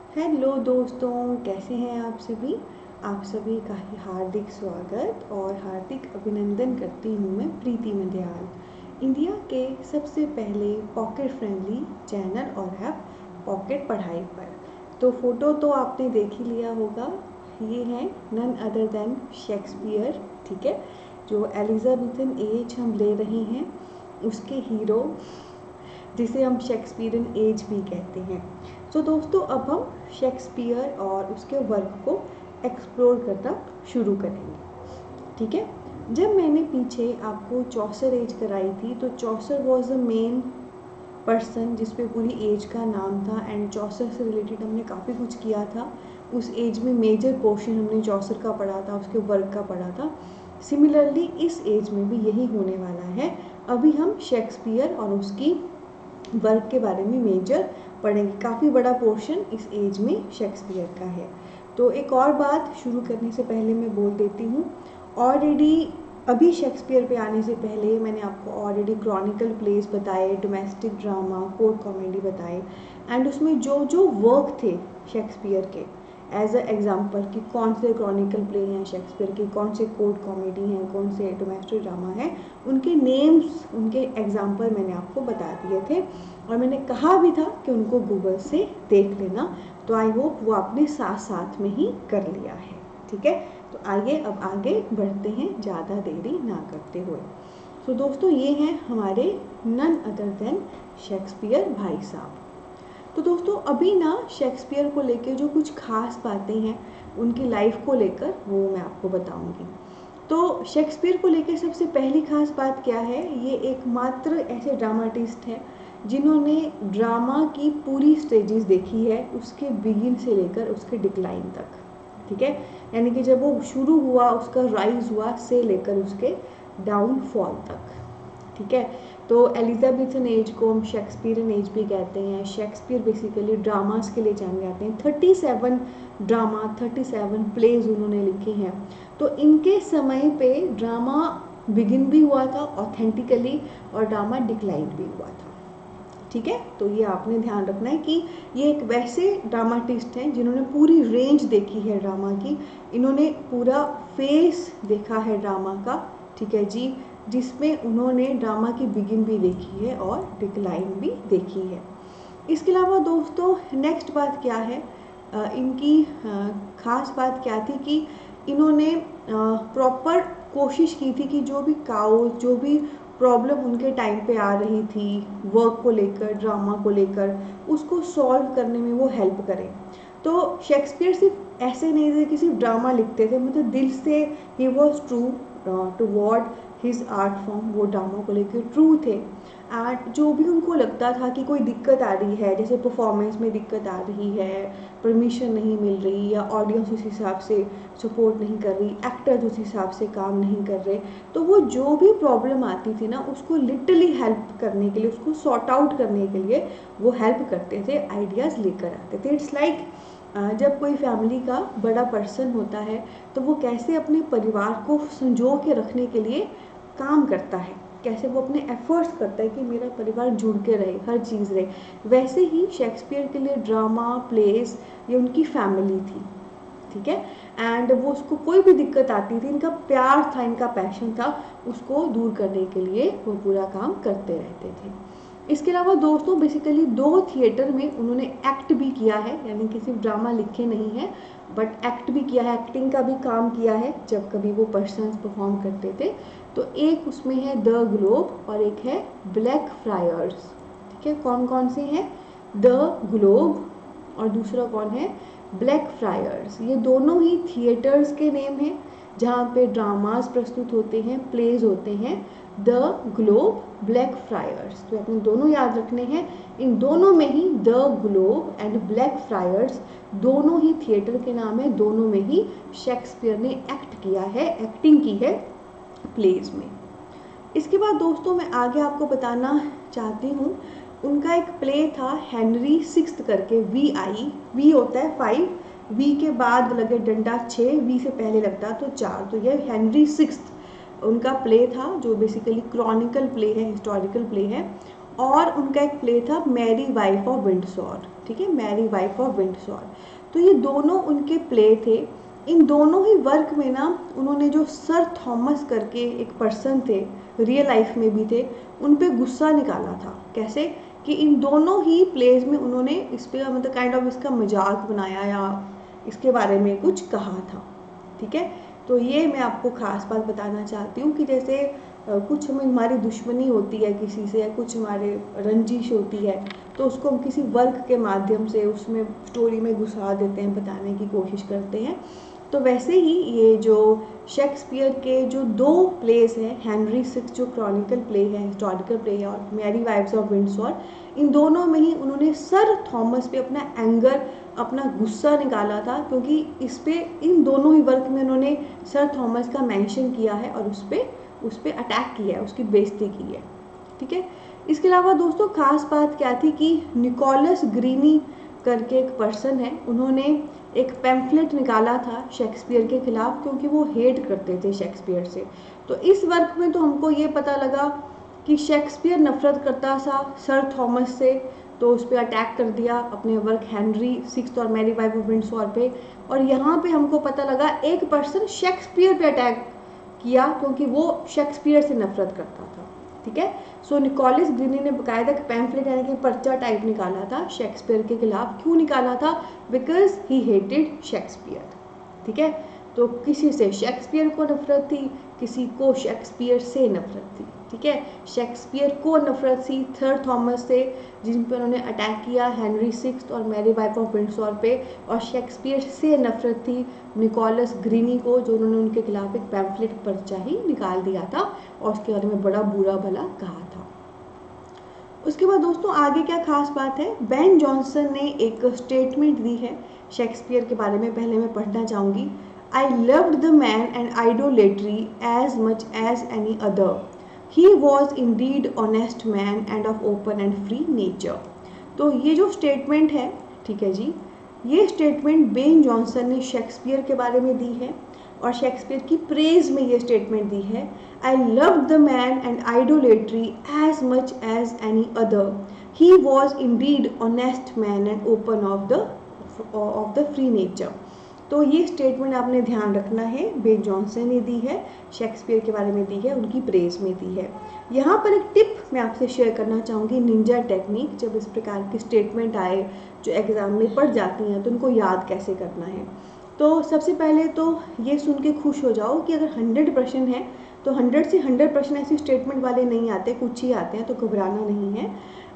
Hello दोस्तों, कैसे हैं आप सभी। आप सभी का ही हार्दिक स्वागत और हार्दिक अभिनंदन करती हूँ मैं प्रीति मध्याल। इंडिया के सबसे पहले पॉकेट फ्रेंडली चैनल और ऐप पॉकेट पढ़ाई पर। तो फोटो तो आपने देख ही लिया होगा, ये है नन अदर देन शेक्सपियर, ठीक है, जो एलिजाबेथन एज हम ले रहे हैं, उसके हीरो जिसे हम शेक्सपियरन एज भी कहते हैं। तो दोस्तों अब हम शेक्सपियर और उसके वर्क को एक्सप्लोर करना शुरू करेंगे, ठीक है। जब मैंने पीछे आपको चौसर एज कराई थी तो चौसर वॉज द मेन पर्सन जिस पे पूरी एज का नाम था एंड चौसर से रिलेटेड हमने काफ़ी कुछ किया था। उस एज में मेजर पोर्शन हमने चौसर का पढ़ा था, उसके वर्क का पढ़ा था। सिमिलरली इस एज में भी यही होने वाला है। अभी हम शेक्सपियर और उसकी वर्क के बारे में मेजर पढ़ेंगे। काफ़ी बड़ा पोर्शन इस एज में शेक्सपियर का है। तो एक और बात शुरू करने से पहले मैं बोल देती हूँ, ऑलरेडी अभी शेक्सपियर पे आने से पहले मैंने आपको ऑलरेडी क्रॉनिकल प्लेस बताए, डोमेस्टिक ड्रामा, कोर्ट कॉमेडी बताए एंड उसमें जो जो वर्क थे शेक्सपियर के एज अ एग्जाम्पल कि कौन से क्रॉनिकल प्ले हैं शेक्सपियर के, कौन से कोर्ट कॉमेडी हैं, कौन से डोमेस्टिक ड्रामा हैं, उनके नेम्स, उनके एग्जाम्पल मैंने आपको बता दिए थे और मैंने कहा भी था कि उनको गूगल से देख लेना। तो आई होप वो आपने साथ साथ में ही कर लिया है, ठीक है। तो आइए अब आगे बढ़ते हैं ज़्यादा देरी ना करते हुए। तो दोस्तों ये हैं हमारे नन अदर देन शेक्सपियर भाई साहब। तो दोस्तों अभी ना शेक्सपियर को लेकर जो कुछ खास बातें हैं उनकी लाइफ को लेकर वो मैं आपको बताऊंगी। तो शेक्सपियर को लेकर सबसे पहली खास बात क्या है, ये एकमात्र ऐसे ड्रामाटिस्ट हैं जिन्होंने ड्रामा की पूरी स्टेजेस देखी है, उसके बिगिन से लेकर उसके डिक्लाइन तक, ठीक है। यानी कि जब वो शुरू हुआ, उसका राइज हुआ से लेकर उसके डाउनफॉल तक, ठीक है। तो एलिजाबेथन एज को हम शेक्सपियरन एज भी कहते हैं। शेक्सपियर बेसिकली ड्रामास के लिए जाने जाते हैं। 37 ड्रामा, 37 प्लेज उन्होंने लिखे हैं। तो इनके समय पे ड्रामा बिगिन भी हुआ था ऑथेंटिकली और ड्रामा डिक्लाइन भी हुआ था, ठीक है। तो ये आपने ध्यान रखना है कि ये एक वैसे ड्रामाटिस्ट हैं जिन्होंने पूरी रेंज देखी है ड्रामा की, इन्होंने पूरा फेस देखा है ड्रामा का, ठीक है जी, जिसमें उन्होंने ड्रामा की बिगिन भी देखी है और डिक्लाइन भी देखी है। इसके अलावा दोस्तों नेक्स्ट बात क्या है, इनकी खास बात क्या थी कि इन्होंने प्रॉपर कोशिश की थी कि जो भी काओस, जो भी प्रॉब्लम उनके टाइम पे आ रही थी वर्क को लेकर, ड्रामा को लेकर, उसको सॉल्व करने में वो हेल्प करें। तो शेक्सपियर सिर्फ ऐसे नहीं थे कि सिर्फ ड्रामा लिखते थे, मतलब दिल से ही was true to what his art form, वो ड्रामा को लेकर ट्रू थे। एंड जो भी उनको लगता था कि कोई दिक्कत आ रही है, जैसे परफॉर्मेंस में दिक्कत आ रही है, परमिशन नहीं मिल रही या ऑडियंस उस हिसाब से सपोर्ट नहीं कर रही, एक्टर्स उस हिसाब से काम नहीं कर रहे, तो वो जो भी प्रॉब्लम आती थी ना उसको लिटरली हेल्प करने के लिए, उसको सॉर्ट आउट करने के लिए वो हेल्प करते थे, आइडियाज़ लेकर आते थे। इट्स लाइक जब कोई फैमिली का बड़ा पर्सन होता है तो वो कैसे अपने परिवार को संजो के रखने के लिए काम करता है, कैसे वो अपने एफर्ट्स करता है कि मेरा परिवार जुड़ के रहे, हर चीज़ रहे, वैसे ही शेक्सपियर के लिए ड्रामा प्लेस ये उनकी फैमिली थी, ठीक है। एंड वो उसको कोई भी दिक्कत आती थी, इनका प्यार था, इनका पैशन था, उसको दूर करने के लिए वो पूरा काम करते रहते थे। इसके अलावा दोस्तों बेसिकली 2 थिएटर में उन्होंने एक्ट भी किया है, यानी कि सिर्फ ड्रामा लिखे नहीं है बट एक्ट भी किया है, एक्टिंग का भी काम किया है जब कभी वो पर्सन्स परफॉर्म करते थे। तो एक उसमें है द ग्लोब और एक है ब्लैक फ्रायर्स, ठीक है। कौन कौन से हैं, द ग्लोब और दूसरा कौन है, ब्लैक फ्रायर्स। ये दोनों ही थिएटर्स के नेम हैं जहाँ पे ड्रामास प्रस्तुत होते हैं, प्लेज होते हैं। द ग्लोब, ब्लैक फ्रायर्स, तो आपने दोनों याद रखने हैं। इन दोनों में ही the Globe and Blackfriars दोनों ही थिएटर के नाम है, दोनों में ही शेक्सपियर ने एक्ट किया है, एक्टिंग की है प्लेज में। इसके बाद दोस्तों मैं आगे आपको बताना चाहती हूँ, उनका एक प्ले था हेनरी सिक्स्थ करके, वी होता है 5, वी के बाद लगे डंडा 6, वी से पहले लगता तो 4, तो ये हेनरी सिक्स्थ उनका प्ले था जो बेसिकली क्रॉनिकल प्ले है, हिस्टोरिकल प्ले है। और उनका एक प्ले था मैरी वाइफ ऑफ विंडसॉर, ठीक है, मैरी वाइफ ऑफ विंडसॉर। तो ये दोनों उनके प्ले थे। इन दोनों ही वर्क में ना उन्होंने जो सर थॉमस करके एक पर्सन थे, रियल लाइफ में भी थे, उन पे गुस्सा निकाला था। कैसे कि इन दोनों ही प्लेज में उन्होंने इस पे मतलब काइंड ऑफ इसका मजाक बनाया या इसके बारे में कुछ कहा था। ठीक है, तो ये मैं आपको ख़ास बात बताना चाहती हूँ कि जैसे कुछ हमारी दुश्मनी होती है किसी से, कुछ हमारे रंजिश होती है, तो उसको हम किसी वर्क के माध्यम से उसमें स्टोरी में घुसा देते हैं, बताने की कोशिश करते हैं। तो वैसे ही ये जो शेक्सपियर के जो दो प्लेस हैं, हेनरी सिक्स जो क्रॉनिकल प्ले है, हिस्टोरिकल प्ले है, और मैरी वाइफ्स ऑफ विंडसॉर, इन दोनों में ही उन्होंने सर थॉमस पे अपना एंगर, अपना गुस्सा निकाला था, क्योंकि इस पे इन दोनों ही वर्क में उन्होंने सर थॉमस का मेंशन किया है और उस पर अटैक किया है, उसकी बेइज्जती की है। ठीक है, इसके अलावा दोस्तों खास बात क्या थी कि निकोलस ग्रीनी करके एक पर्सन है, उन्होंने एक पैम्फलेट निकाला था शेक्सपियर के खिलाफ, क्योंकि वो हेट करते थे शेक्सपियर से। तो इस वर्क में तो हमको ये पता लगा कि शेक्सपियर नफरत करता था सर थॉमस से, तो उस पर अटैक कर दिया अपने वर्क हेनरी सिक्स और मैरी वाइफ ऑफ विंडसॉर पे। और यहाँ पे हमको पता लगा एक पर्सन शेक्सपियर पे अटैक किया, क्योंकि वो शेक्सपियर से नफरत करता था। ठीक है, सो निकोलस ग्रीनी ने बकायदा एक पैम्फलेट यानी कि पर्चा टाइप निकाला था शेक्सपियर के खिलाफ। क्यों निकाला था? Because he hated Shakespeare. ठीक है, तो किसी से शेक्सपियर को नफरत थी, किसी को शेक्सपियर से नफरत थी। ठीक है, शेक्सपियर को नफरत थी सर थॉमस से, जिन पर उन्होंने अटैक किया हेनरी सिक्स और मैरी वाइफ ऑफ विंडसॉर पे, और शेक्सपियर से नफरत थी निकोलस ग्रीनी को, जो उन्होंने उनके खिलाफ एक पैम्फलेट पर्चा ही निकाल दिया था और उसके बारे में बड़ा बुरा भला कहा था। उसके बाद दोस्तों आगे क्या खास बात है, बेन जॉनसन ने एक स्टेटमेंट दी है शेक्सपियर के बारे में, पहले मैं पढ़ना चाहूँगी। I loved the man and idolatry as much as any other, he was indeed honest man and of open and free nature. तो ये जो स्टेटमेंट है, ठीक है जी, ये स्टेटमेंट बेन जॉनसन ने शेक्सपियर के बारे में दी है और शेक्सपियर की प्रेज में ये स्टेटमेंट दी है। I love the man and idolatry as much as any other, he was indeed honest man and open of the free nature. तो ये स्टेटमेंट आपने ध्यान रखना है, बेन जॉनसन ने दी है, शेक्सपियर के बारे में दी है, उनकी प्रेज में दी है। यहाँ पर एक टिप मैं आपसे शेयर करना चाहूँगी, निंजा टेक्निक। जब इस प्रकार की स्टेटमेंट आए जो एग्ज़ाम में पढ़ जाती हैं तो उनको याद कैसे करना है। तो सबसे पहले तो ये सुन के खुश हो जाओ कि अगर 100 प्रश्न है तो 100 से 100 प्रश्न ऐसी स्टेटमेंट वाले नहीं आते, कुछ ही आते हैं, तो घबराना नहीं है।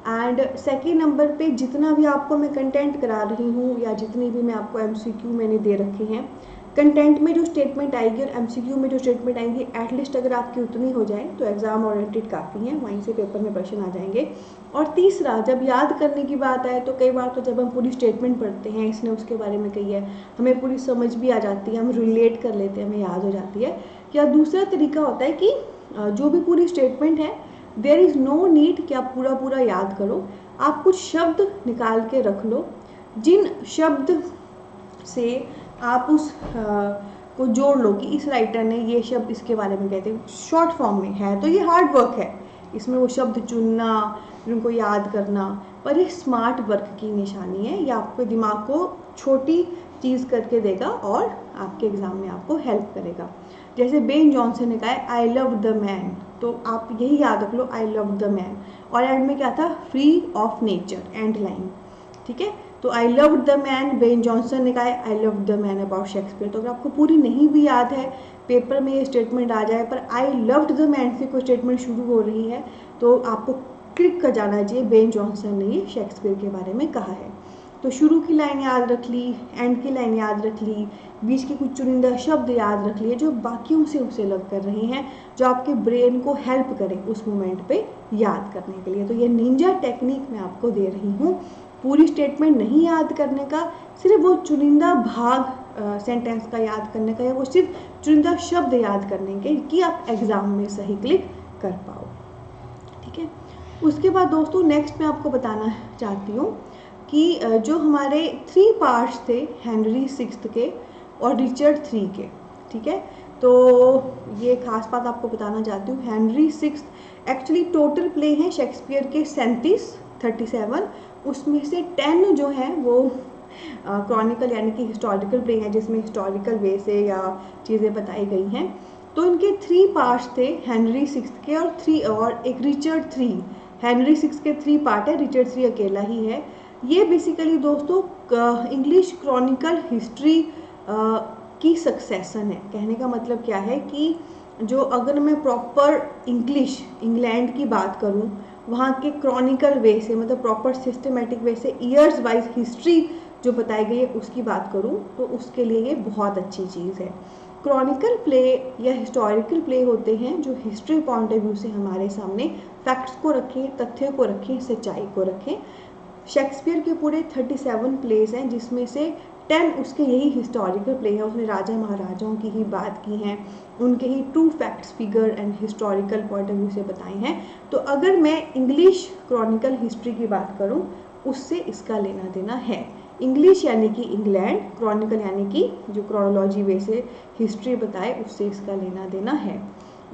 एंड सेकेंड नंबर पे जितना भी आपको मैं कंटेंट करा रही हूँ या जितनी भी मैं आपको MCQ मैंने दे रखे हैं, कंटेंट में जो स्टेटमेंट आएगी और MCQ में जो स्टेटमेंट आएंगी, एटलीस्ट अगर आपकी उतनी हो जाए तो एग्ज़ाम ओरिएंटेड काफ़ी है, वहीं से पेपर में प्रश्न आ जाएंगे। और तीसरा, जब याद करने की बात आए तो कई बार तो जब हम पूरी स्टेटमेंट पढ़ते हैं, इसने उसके बारे में कही है, हमें पूरी समझ भी आ जाती है, हम रिलेट कर लेते हैं, हमें याद हो जाती है। या दूसरा तरीका होता है कि जो भी पूरी स्टेटमेंट है, देयर इज़ नो नीड कि आप पूरा याद करो, आप कुछ शब्द निकाल के रख लो, जिन शब्द से आप उस को जोड़ लो कि इस राइटर ने ये शब्द इसके बारे में कहते हैं, शॉर्ट फॉर्म में है। तो ये हार्ड वर्क है, इसमें वो शब्द चुनना, उनको याद करना, पर ये स्मार्ट वर्क की निशानी है। ये आपके दिमाग को छोटी चीज़ करके देगा और आपके एग्ज़ाम में आपको हेल्प करेगा। जैसे बेन जॉनसन ने कहा है आई लव द मैन, तो आप यही याद रख लो, आई लव द मैन, और एंड में क्या था, free of nature, and line. ठीक है, तो आई love the man, Ben Jonson ने कहा है I love the man about Shakespeare. तो अगर आपको पूरी नहीं भी याद है, पेपर में ये स्टेटमेंट आ जाए पर आई लव्ड द मैन से कोई स्टेटमेंट शुरू हो रही है, तो आपको क्लिक कर जाना चाहिए बेन जॉनसन ने ये शेक्सपियर के बारे में कहा है। तो शुरू की लाइन याद रख ली, एंड की लाइन याद रख ली, बीच के कुछ चुनिंदा शब्द याद रख लिए जो बाकियों से उसे अलग कर रहे हैं, जो आपके ब्रेन को हेल्प करें उस मोमेंट पे याद करने के लिए। तो ये निंजा टेक्निक मैं आपको दे रही हूँ, पूरी स्टेटमेंट नहीं याद करने का, सिर्फ वो चुनिंदा भाग सेंटेंस का याद करने का, या वो सिर्फ चुनिंदा शब्द याद करने के कि आप एग्ज़ाम में सही क्लिक कर पाओ। ठीक है, उसके बाद दोस्तों नेक्स्ट मैं आपको बताना चाहती हूँ कि जो हमारे 3 पार्ट्स थे हेनरी सिक्स्थ के और रिचर्ड 3 के, ठीक है, तो ये खास बात आपको बताना चाहती हूँ। Henry sixth actually total play हैं शेक्सपियर के 37 उसमें से 10 जो हैं वो क्रॉनिकल यानी कि हिस्टोरिकल प्ले हैं, जिसमें हिस्टोरिकल वे से या चीज़ें बताई गई हैं। तो इनके 3 पार्ट्स थे हेनरी सिक्स्थ के, और एक रिचर्ड 3। हेनरी सिक्स्थ के 3 पार्ट है, रिचर्ड 3 अकेला ही है। ये बेसिकली दोस्तों इंग्लिश क्रॉनिकल हिस्ट्री की सक्सेसन है। कहने का मतलब क्या है कि जो अगर मैं प्रॉपर इंग्लैंड की बात करूं, वहाँ के क्रॉनिकल वे से, मतलब प्रॉपर सिस्टमेटिक वे से ईयर्स वाइज हिस्ट्री जो बताई गई है उसकी बात करूं, तो उसके लिए ये बहुत अच्छी चीज़ है। क्रॉनिकल प्ले या हिस्टोरिकल प्ले होते हैं जो हिस्ट्री पॉइंट ऑफ व्यू से हमारे सामने फैक्ट्स को रखें, तथ्यों को रखें, सच्चाई को रखें। शेक्सपियर के पूरे 37 प्लेस हैं, जिसमें से 10 उसके यही हिस्टोरिकल प्ले हैं। उसने राजा महाराजाओं की ही बात की हैं, उनके ही true facts, figure and historical point of view से बताए हैं। तो अगर मैं इंग्लिश क्रॉनिकल हिस्ट्री की बात करूं, उससे इसका लेना देना है। इंग्लिश यानी कि इंग्लैंड, क्रॉनिकल यानी कि जो क्रोनोलॉजी वे से हिस्ट्री बताए, उससे इसका लेना देना है।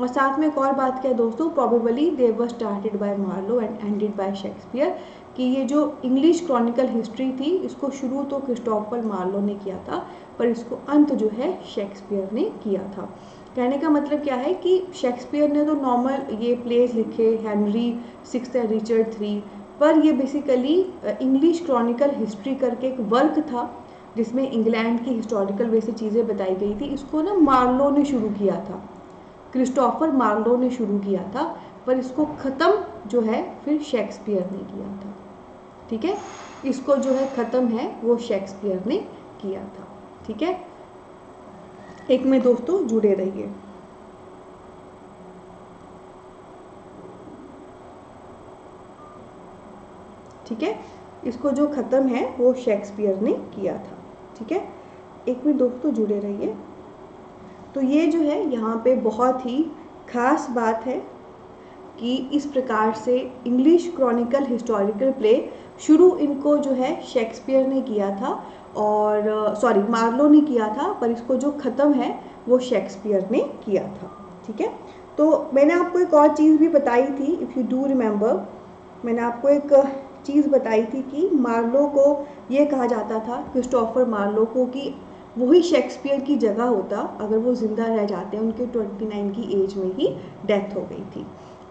और साथ में एक और बात क्या है दोस्तों, probably they were started by Marlowe and ended by Shakespeare, कि ये जो इंग्लिश क्रॉनिकल हिस्ट्री थी इसको शुरू तो क्रिस्टोफर मार्लो ने किया था, पर इसको अंत जो है शेक्सपियर ने किया था। कहने का मतलब क्या है कि शेक्सपियर ने तो नॉर्मल ये प्लेस लिखे, हेनरी सिक्स्थ या रिचर्ड 3, पर ये बेसिकली इंग्लिश क्रॉनिकल हिस्ट्री करके एक वर्क था जिसमें इंग्लैंड की हिस्टोरिकल वे से चीज़ें बताई गई थी। इसको ना मार्लो ने शुरू किया था, क्रिस्टोफर मार्लो ने शुरू किया था, पर इसको ख़त्म जो है फिर शेक्सपियर ने किया था। ठीक है, इसको जो है ख़त्म है वो शेक्सपियर ने किया था। ठीक है, एक में दोस्तों जुड़े रहिए। ठीक है, इसको जो ख़त्म है वो शेक्सपियर ने किया था। ठीक है, एक में दोस्तों जुड़े रहिए। तो ये जो है यहाँ पे बहुत ही ख़ास बात है कि इस प्रकार से इंग्लिश क्रॉनिकल हिस्टोरिकल प्ले शुरू इनको जो है शेक्सपियर ने किया था, और सॉरी मार्लो ने किया था, पर इसको जो ख़त्म है वो शेक्सपियर ने किया था। ठीक है, तो मैंने आपको एक और चीज़ भी बताई थी, इफ़ यू डू रिमेंबर, मैंने आपको एक चीज़ बताई थी कि मार्लो को ये कहा जाता था, क्रिस्टोफर मार्लो को, कि वही शेक्सपियर की जगह होता अगर वो ज़िंदा रह जाते हैं। उनके 29 की एज में ही डेथ हो गई थी।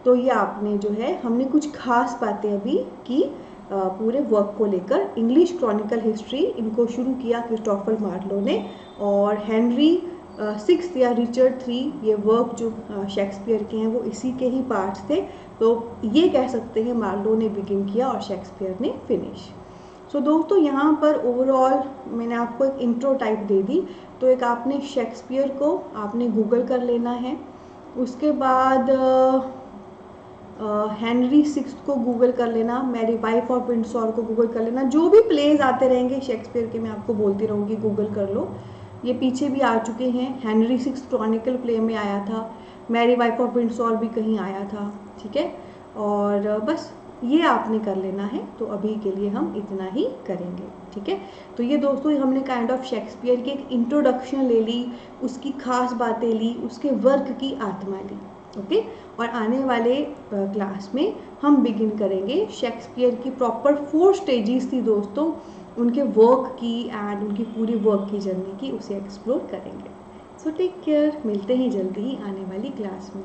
तो ये आपने जो है, हमने कुछ खास बातें अभी की पूरे वर्क को लेकर। इंग्लिश क्रॉनिकल हिस्ट्री इनको शुरू किया क्रिस्टोफर मार्लो ने, और हेनरी सिक्स्थ या रिचर्ड 3 ये वर्क जो शेक्सपियर के हैं वो इसी के ही पार्ट्स थे। तो ये कह सकते हैं मार्लो ने बिगिन किया और शेक्सपियर ने फिनिश। सो दोस्तों यहाँ पर ओवरऑल मैंने आपको एक इंट्रो टाइप दे दी। तो एक आपने शेक्सपियर को आपने गूगल कर लेना है, उसके बाद हेनरी सिक्स्थ को गूगल कर लेना, मैरी वाइफ ऑफ विंडसॉर को गूगल कर लेना। जो भी प्लेज आते रहेंगे शेक्सपियर के मैं आपको बोलती रहूँगी, गूगल कर लो। ये पीछे भी आ चुके हैं, हेनरी सिक्स्थ क्रॉनिकल प्ले में आया था, मैरी वाइफ ऑफ विंडसॉर भी कहीं आया था। ठीक है, और बस ये आपने कर लेना है। तो अभी के लिए हम इतना ही करेंगे। ठीक है, तो ये दोस्तों हमने काइंड ऑफ शेक्सपियर की एक इंट्रोडक्शन ले ली, उसकी खास बातें ली, उसके वर्क की आत्मा ली। ओके, और आने वाले क्लास में हम बिगिन करेंगे शेक्सपियर की प्रॉपर 4 स्टेजेस थी दोस्तों, उनके वर्क की एंड उनकी पूरी वर्क की जर्नी की, उसे एक्सप्लोर करेंगे। सो टेक केयर, मिलते हैं जल्दी ही आने वाली क्लास में।